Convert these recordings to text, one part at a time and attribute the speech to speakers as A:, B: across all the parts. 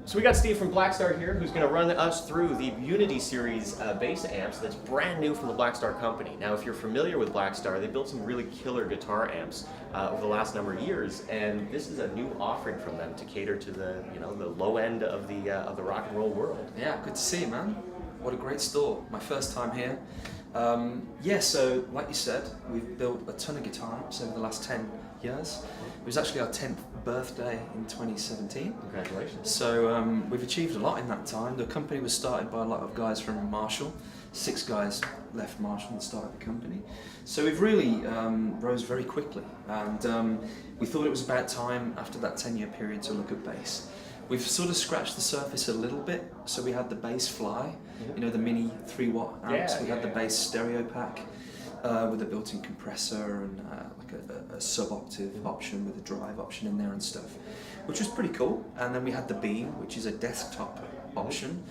A: So we got Steve from Blackstar here, who's going to run us through the Unity series bass amps that's brand new from the Blackstar company. Now, if you're familiar with Blackstar, they built some really killer guitar amps over the last number of years, and this is a new offering from them to cater to the the low end of the rock and roll world.
B: Yeah, good to see you, man. What a great store. My first time here. Yeah, so like you said, we've built a ton of guitar amps over the last 10 years. It was actually our 10th birthday in 2017.
A: Congratulations.
B: So we've achieved a lot in that time. The company was started by a lot of guys from Marshall. 6 guys left Marshall and started the company. So we've really rose very quickly, and we thought it was about time after that 10-year period to look at bass. We've sort of scratched the surface a little bit. So we had the Bass Fly, you know, the mini 3-watt amps. We had the Bass Stereo Pack with a built-in compressor and like a sub-octave option with a drive option in there and stuff, which was pretty cool. And then we had the Beam, which is a desktop option,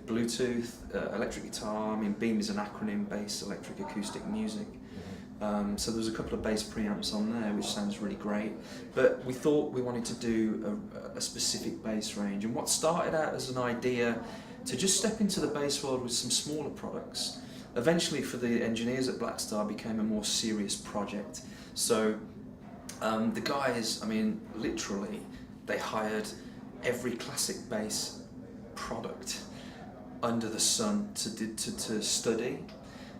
B: Bluetooth, electric guitar. I mean, Beam is an acronym, Bass Electric Acoustic Music. So there was a couple of bass preamps on there, which sounds really great. But we thought we wanted to do a specific bass range. And what started out as an idea to just step into the bass world with some smaller products, eventually for the engineers at Blackstar became a more serious project. So the guys, I mean, literally, they hired every classic bass product under the sun to study,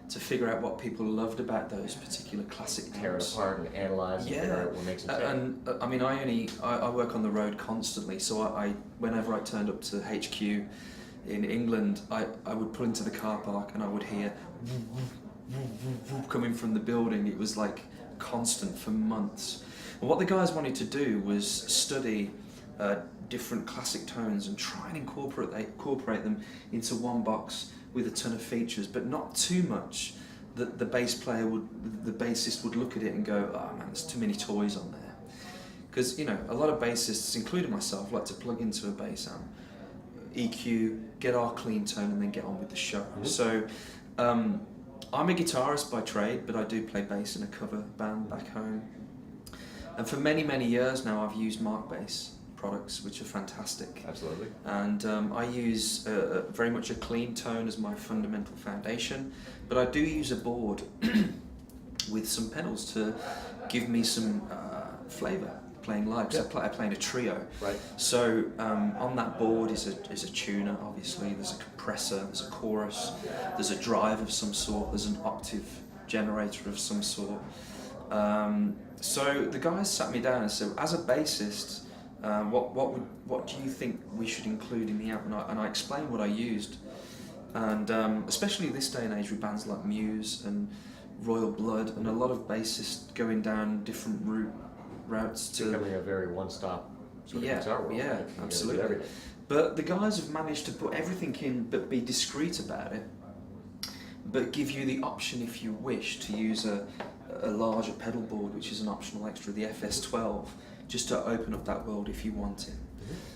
B: to figure out what people loved about those particular classic amps.
A: Tear it apart and analyze and figure out what makes it tick.
B: And I mean, I work on the road constantly, so whenever I turned up to HQ in England, I would pull into the car park and I would hear coming from the building. It was like constant for months. And what the guys wanted to do was study different classic tones and try and incorporate them into one box with a ton of features, but not too much that the bassist would look at it and go, oh man, there's too many toys on there. Because, you know, a lot of bassists, including myself, like to plug into a bass amp, EQ, get our clean tone, and then get on with the show. So I'm a guitarist by trade, but I do play bass in a cover band back home. And for many, many years now, I've used Mark bass products, which are fantastic.
A: Absolutely.
B: And I use very much a clean tone as my fundamental foundation, but I do use a board with some pedals to give me some flavour playing live, because I play in a trio.
A: Right.
B: So on that board is a tuner, obviously, there's a compressor, there's a chorus, there's a drive of some sort, there's an octave generator of some sort. So the guys sat me down and said, as a bassist, what do you think we should include in the amp? And I explained what I used, and especially this day and age with bands like Muse and Royal Blood, and a lot of bassists going down different routes to
A: becoming a very one-stop sort of guitar world.
B: Yeah, absolutely. But the guys have managed to put everything in, but be discreet about it, but give you the option, if you wish, to use a larger pedal board, which is an optional extra, the FS12, just to open up that world if you want it.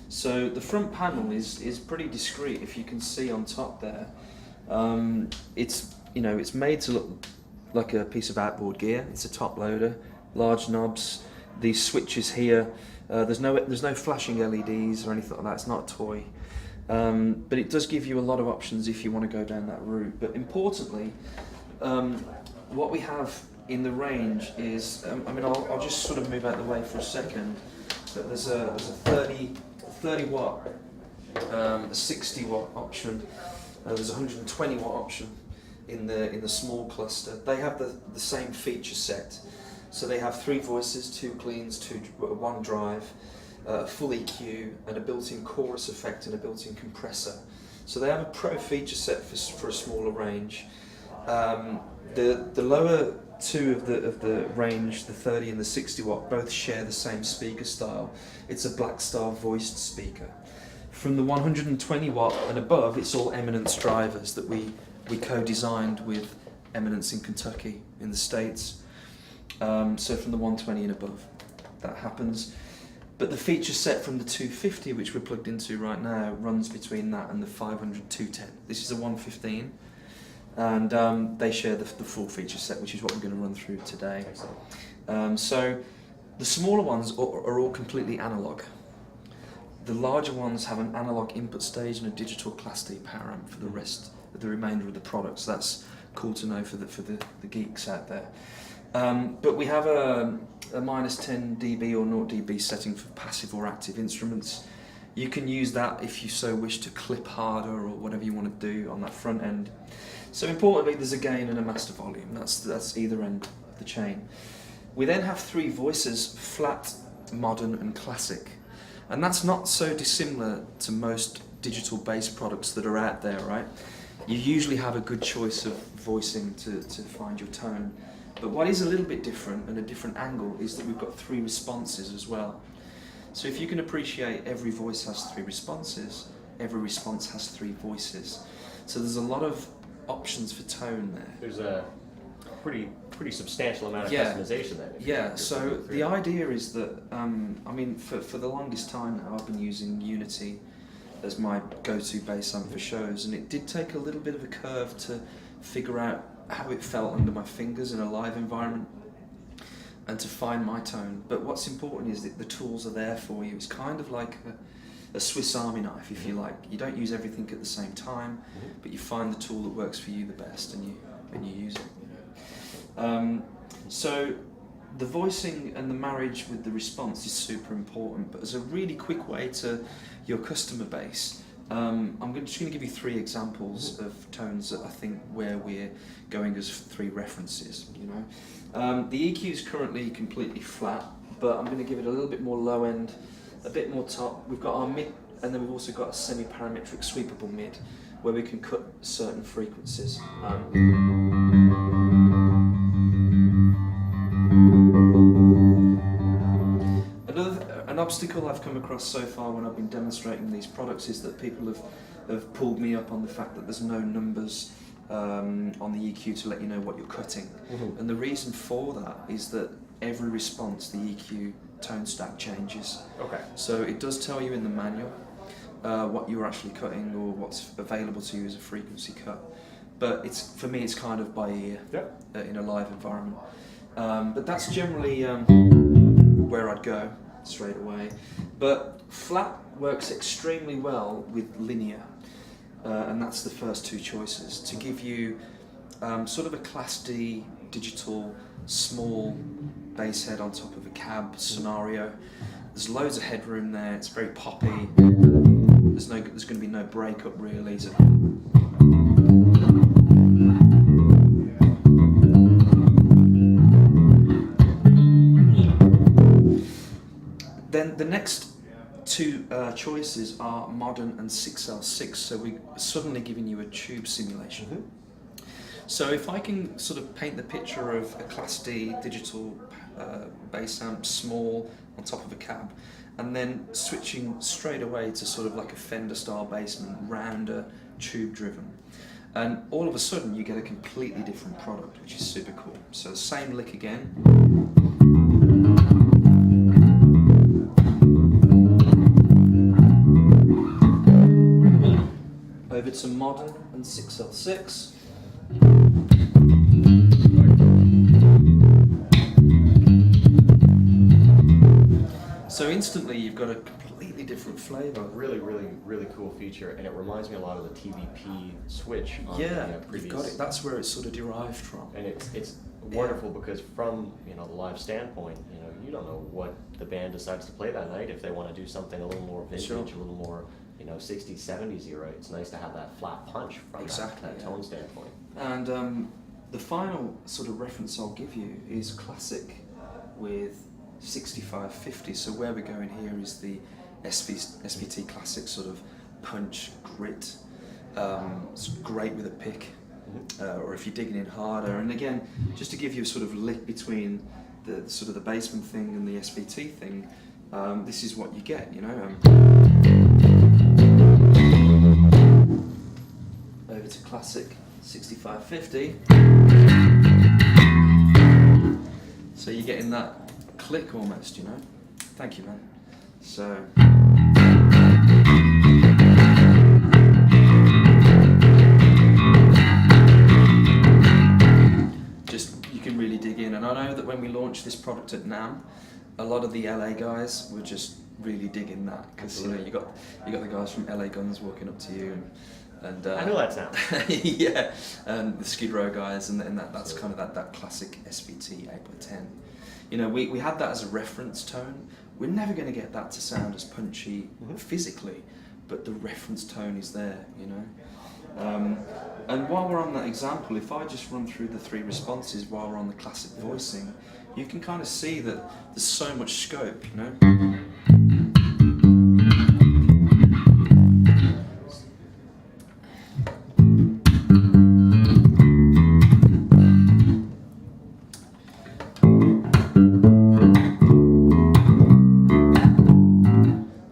B: So the front panel is pretty discreet, if you can see on top there. It's made to look like a piece of outboard gear. It's a top loader, large knobs, these switches here. There's no flashing LEDs or anything like that. It's not a toy. But it does give you a lot of options if you want to go down that route. But importantly, what we have in the range is, I'll just sort of move out the way for a second, but there's a 30 watt, a 60 watt option, there's a 120 watt option in the small cluster. They have the same feature set, so they have 3 voices, 2 cleans, 1 drive, a full EQ, and a built-in chorus effect and a built-in compressor. So they have a pro feature set for a smaller range. The lower 2 of the range, the 30 and the 60 watt, both share the same speaker style. It's a Blackstar voiced speaker. From the 120 watt and above, it's all Eminence drivers that we co-designed with Eminence in Kentucky in the States. So from the 120 and above, that happens. But the feature set from the 250, which we're plugged into right now, runs between that and the 500 210. This is a 115. And they share the full feature set, which is what we're going to run through today. So the smaller ones are all completely analog. The larger ones have an analog input stage and a digital Class D power amp for the remainder of the products. That's cool to know for the geeks out there. But we have a minus 10 dB or 0 dB setting for passive or active instruments. You can use that if you so wish to clip harder or whatever you want to do on that front end. So importantly, there's a gain and a master volume. That's either end of the chain. We then have 3 voices: flat, modern and classic. And that's not so dissimilar to most digital bass products that are out there, right? You usually have a good choice of voicing to find your tone. But what is a little bit different and a different angle is that we've got 3 responses as well. So if you can appreciate every voice has 3 responses, every response has 3 voices. So there's a lot of options for tone there.
A: There's a pretty substantial amount of customization there.
B: Yeah, so the idea is that, I mean, for the longest time now, I've been using Unity as my go-to bass amp for shows, and it did take a little bit of a curve to figure out how it felt under my fingers in a live environment and to find my tone. But what's important is that the tools are there for you. It's kind of like a Swiss Army knife, if you like. You don't use everything at the same time, but you find the tool that works for you the best and you use it. So the voicing and the marriage with the response is super important, but as a really quick way to your customer base, I'm just going to give you 3 examples of tones that I think where we're going as 3 references. You know, the EQ is currently completely flat, but I'm going to give it a little bit more low end, a bit more top. We've got our mid, and then we've also got a semi-parametric sweepable mid, where we can cut certain frequencies. An obstacle I've come across so far when I've been demonstrating these products is that people have pulled me up on the fact that there's no numbers on the EQ to let you know what you're cutting. And the reason for that is that every response, the EQ tone stack changes. Okay. So it does tell you in the manual what you're actually cutting or what's available to you as a frequency cut. But for me, it's kind of by ear in a live environment. But that's generally where I'd go straight away. But flat works extremely well with linear, and that's the first 2 choices to give you sort of a Class D digital small bass head on top of a cab scenario. There's loads of headroom there. It's very poppy. There's going to be no breakup really. So then the next 2 choices are modern and 6L6, so we're suddenly giving you a tube simulation. So if I can sort of paint the picture of a Class D digital bass amp, small, on top of a cab, and then switching straight away to sort of like a Fender style bassman, rounder, tube driven. And all of a sudden you get a completely different product, which is super cool. So same lick again. Over to modern and 6L6. So instantly you've got a completely different flavour.
A: Really cool feature, and it reminds me a lot of the TVP switch on the previous.
B: You've got it. That's where it's sort of derived from.
A: And it's wonderful because from the live standpoint, you don't know what the band decides to play that night. If they want to do something a little more vintage, a little more 60s, 70s era, it's nice to have that flat punch from that tone standpoint. And
B: the final sort of reference I'll give you is classic with 6550. So where we're going here is the SVT classic sort of punch, grit. It's great with a pick, or if you're digging in harder. And again, just to give you a sort of lick between the sort of the bassman thing and the SVT thing, this is what you get, Over to classic 6550. So you're getting that click almost, Thank you, man. So. You can really dig in, and I know that when we launched this product at NAMM, a lot of the LA guys were just really digging that, because you know you got the guys from LA Guns walking up to you and
A: I know that sound.
B: yeah, and the Skid Row guys, and that's kind of that classic SVT 8x10. You know, we had that as a reference tone. We're never going to get that to sound as punchy physically, but the reference tone is there, you know. And while we're on that example, if I just run through the 3 responses while we're on the classic voicing, you can kind of see that there's so much scope, you know.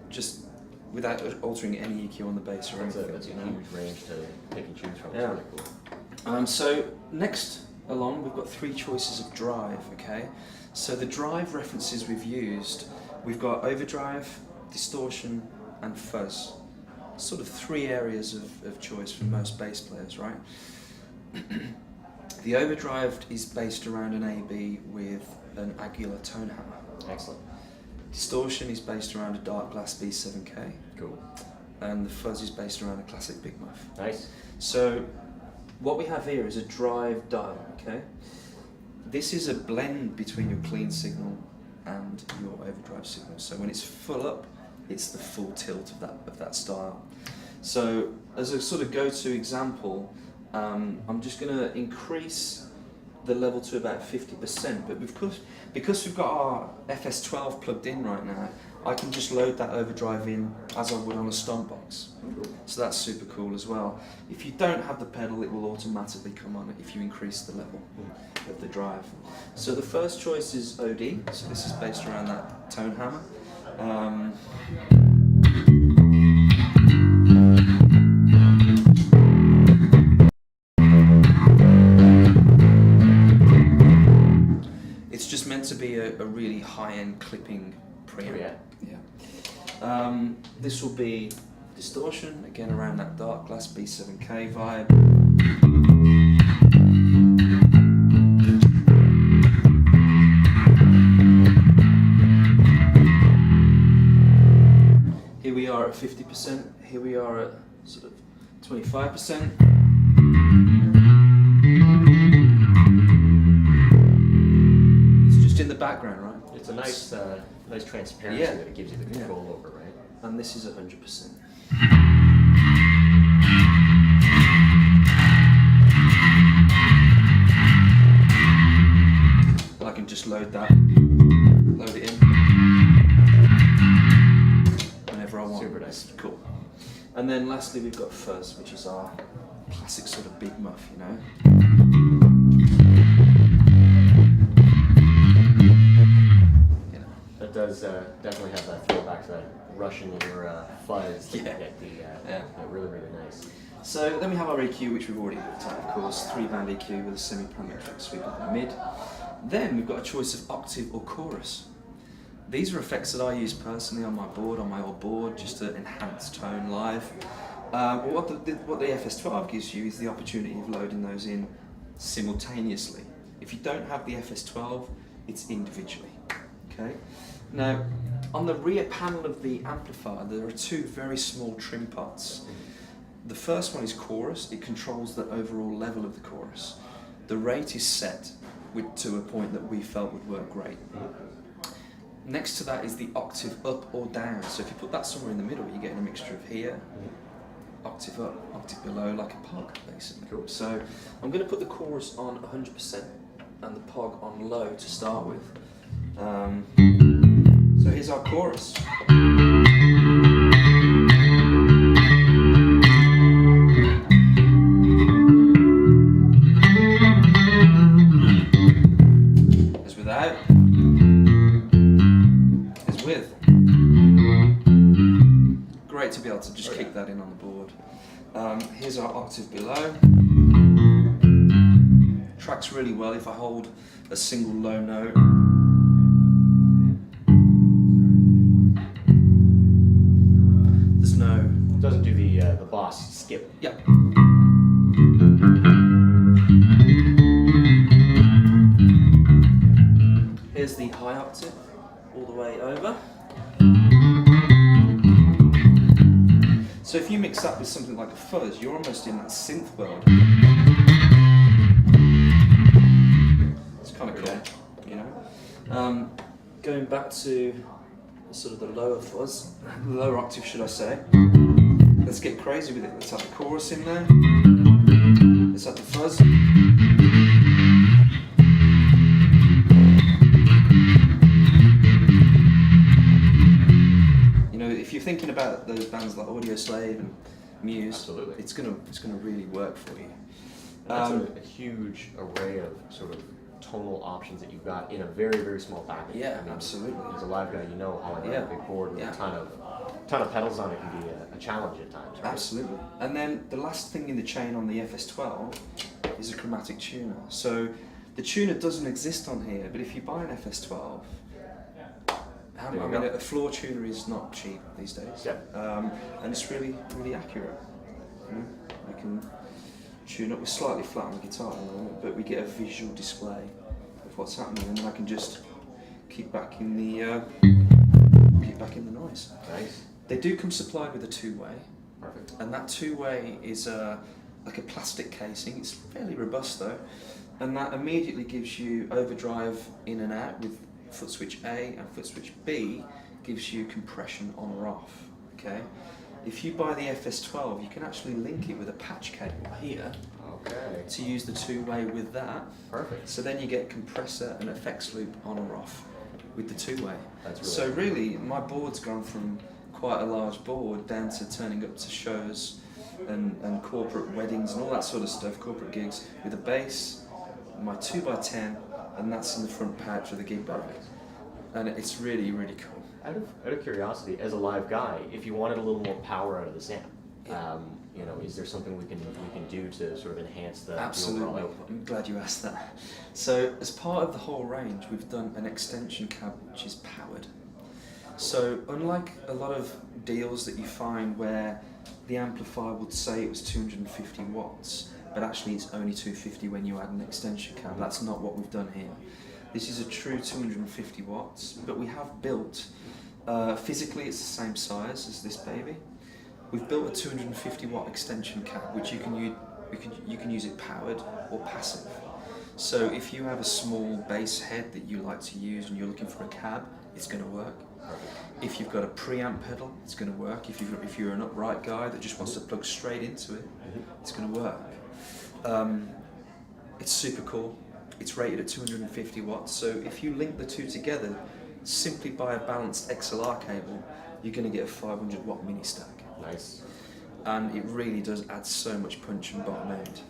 B: Just without altering any EQ on the bass or anything.
A: That's a huge range to pick and choose from.
B: Yeah.
A: It's really cool.
B: So next along, we've got 3 choices of drive, okay? So the drive references we've used, we've got overdrive, distortion, and fuzz. Sort of 3 areas of choice for most bass players, right? The overdrive is based around an AB with an Aguilar tone hammer.
A: Excellent.
B: Distortion is based around a dark glass B7K.
A: Cool.
B: And the fuzz is based around a classic Big Muff.
A: Nice.
B: So what we have here is a drive dial, okay? This is a blend between your clean signal and your overdrive signal. So when it's full up, it's the full tilt of that style. So as a sort of go-to example, I'm just going to increase the level to about 50%, but because we've got our FS12 plugged in right now, I can just load that overdrive in as I would on a stomp box. So that's super cool as well. If you don't have the pedal, it will automatically come on if you increase the level of the drive. So the first choice is OD, so this is based around that tone hammer. It's just meant to be a really high-end clipping preamp.
A: Yeah.
B: This will be distortion, again around that dark glass B7K vibe. Here we are at 50%, here we are at sort of 25%. It's just in the background, right?
A: It's a nice, nice transparency
B: Yeah.
A: that it gives you the control over, right?
B: And this is 100%. I can just load it in whenever I want.
A: Super nice.
B: Cool. And then lastly we've got fuzz, which is our classic sort of Big Muff, you know.
A: That does definitely have that throwback to that Russian or fuzz. That
B: Yeah.
A: You get really, really nice.
B: So then we have our EQ, which we've already looked at, of course, 3-band EQ with a semi-parametric sweep at the mid. Then we've got a choice of octave or chorus. These are effects that I use personally on my old board, just to enhance tone live. What the FS12 gives you is the opportunity of loading those in simultaneously. If you don't have the FS12, it's individually. Okay. Now, on the rear panel of the amplifier, there are 2 very small trim pots. The first one is chorus. It controls the overall level of the chorus. The rate is set to a point that we felt would work great. Next to that is the octave up or down. So if you put that somewhere in the middle, you're getting a mixture of here, octave up, octave below, like a POG, basically.
A: Cool.
B: So I'm going to put the chorus on 100% and the POG on low to start with. So here's our chorus. As without, as with. Great to be able to just kick that in on the board. Here's our octave below. Tracks really well if I hold a single low note.
A: It doesn't do the boss skip.
B: Yep. Here's the high octave all the way over. So if you mix that with something like a fuzz, you're almost in that synth world. It's kind of cool, you know. Going back to sort of the lower fuzz, the lower octave, should I say? Let's get crazy with it. Let's have the chorus in there. Let's have the fuzz. You know, if you're thinking about those bands like Audio Slave and Muse,
A: absolutely,
B: it's gonna really work for you.
A: That's a huge array of sort of tonal options that you've got in a very, very small package.
B: Yeah,
A: I mean,
B: absolutely.
A: As a live guy, you know hauling around a big board with a ton of pedals on it can be a challenge at times, right?
B: Absolutely. And then the last thing in the chain on the FS12 is a Chromatic Tuner. So the tuner doesn't exist on here, but if you buy an FS12, I mean, a floor tuner is not cheap these days.
A: Yeah.
B: And it's really, really accurate. You know, we can tune up. We're slightly flat on the guitar at the moment, but we get a visual display of what's happening, and then I can just keep back in the noise.
A: Nice.
B: They do come supplied with a two-way.
A: Perfect.
B: And that two-way is like a plastic casing. It's fairly robust though, and that immediately gives you overdrive in and out with foot switch A, and foot switch B gives you compression on or off. Okay. If you buy the FS12, you can actually link it with a patch cable here.
A: Okay.
B: To use the two-way with that.
A: Perfect.
B: So then you get compressor and effects loop on or off with the two-way.
A: That's really
B: so really, my board's gone from quite a large board down to turning up to shows and corporate weddings and all that sort of stuff, corporate gigs, with a bass, my 2x10, and that's in the front pouch of the gig bag. And it's really, really cool.
A: Out of curiosity, as a live guy, if you wanted a little more power out of this amp, you know, is there something we can do to sort of enhance the overall output?
B: I'm glad you asked that. So as part of the whole range, we've done an extension cab which is powered. So unlike a lot of deals that you find where the amplifier would say it was 250 watts, but actually it's only 250 when you add an extension cab, that's not what we've done here. This is a true 250 watts, but we have built, physically it's the same size as this baby. We've built a 250 watt extension cab, which you can use it powered or passive. So if you have a small bass head that you like to use and you're looking for a cab, it's going to work. If you've got a preamp pedal, it's going to work. If you're an upright guy that just wants to plug straight into it, it's going to work. It's super cool. It's rated at 250 watts. So if you link the two together, simply by a balanced XLR cable, you're going to get a 500 watt mini stack.
A: Nice.
B: And it really does add so much punch and bottom end.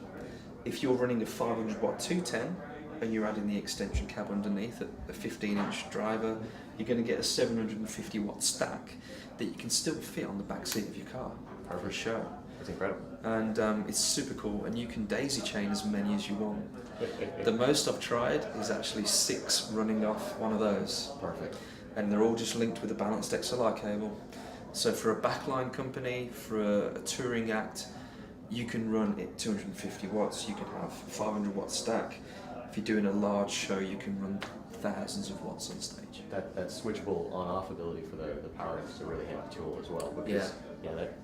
B: If you're running a 500 watt 210 and you're adding the extension cab underneath at a 15-inch driver, you're going to get a 750 watt stack that you can still fit on the back seat of your car for a show.
A: That's incredible.
B: And it's super cool, and you can daisy chain as many as you want. The most I've tried is actually 6 running off one of those.
A: Perfect.
B: And they're all just linked with a balanced XLR cable. So for a backline company, for a touring act, you can run it 250 watts, you can have 500 watt stack. If you're doing a large show, you can run thousands of watts on stage.
A: That switchable on-off ability for the power is a really handy tool as well, because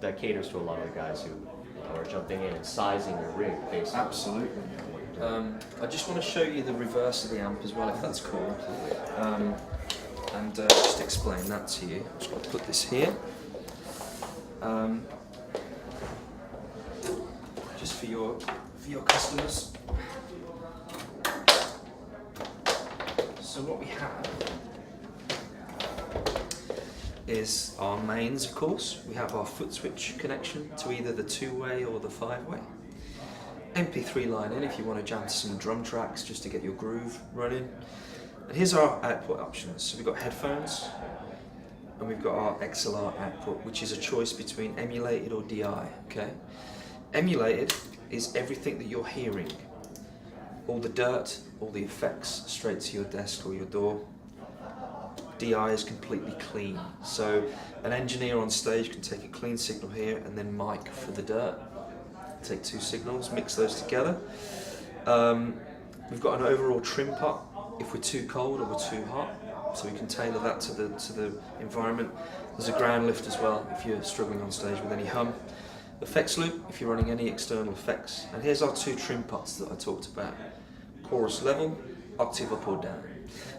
A: that caters to a lot of the guys who are jumping in and sizing their rig based on.
B: Absolutely. I just want to show you the reverse of the amp as well, if that's cool. And just explain that to you. I'm just going to put this here. Just for your customers. So what we have is our mains, of course. We have our foot switch connection to either the 2-way or the 5-way. MP3 line in if you want to jam to some drum tracks just to get your groove running. And here's our output options. So we've got headphones, and we've got our XLR output, which is a choice between emulated or DI. Okay, emulated is everything that you're hearing, all the dirt, all the effects, straight to your desk or your door. DI is completely clean, so an engineer on stage can take a clean signal here and then mic for the dirt. Take 2 signals, mix those together. We've got an overall trim pot if we're too cold or we're too hot. so we can tailor that to the environment. There's a ground lift as well if you're struggling on stage with any hum. Effects loop if you're running any external effects. And here's our 2 trim pots that I talked about. Chorus level, octave up or down.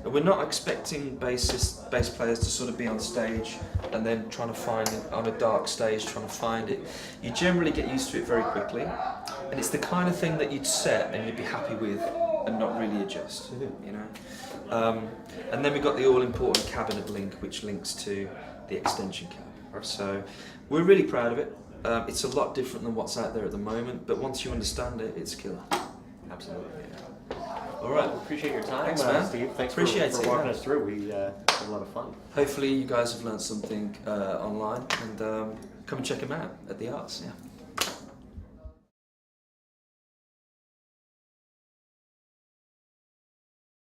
B: And we're not expecting bass players to sort of be on stage and then trying to find it on a dark stage, trying to find it. You generally get used to it very quickly, and it's the kind of thing that you'd set and you'd be happy with and not really adjust, you know. And then we've got the all-important cabinet link, which links to the extension cab. So we're really proud of it. It's a lot different than what's out there at the moment, but once you understand it, it's killer.
A: Absolutely.
B: All right.
A: Well, appreciate your time,
B: Thanks, man.
A: Steve. Thanks
B: Appreciate
A: for
B: it,
A: walking
B: yeah.
A: us through. We had a lot of fun.
B: Hopefully you guys have learned something online, and come and check them out at the Arts. Yeah.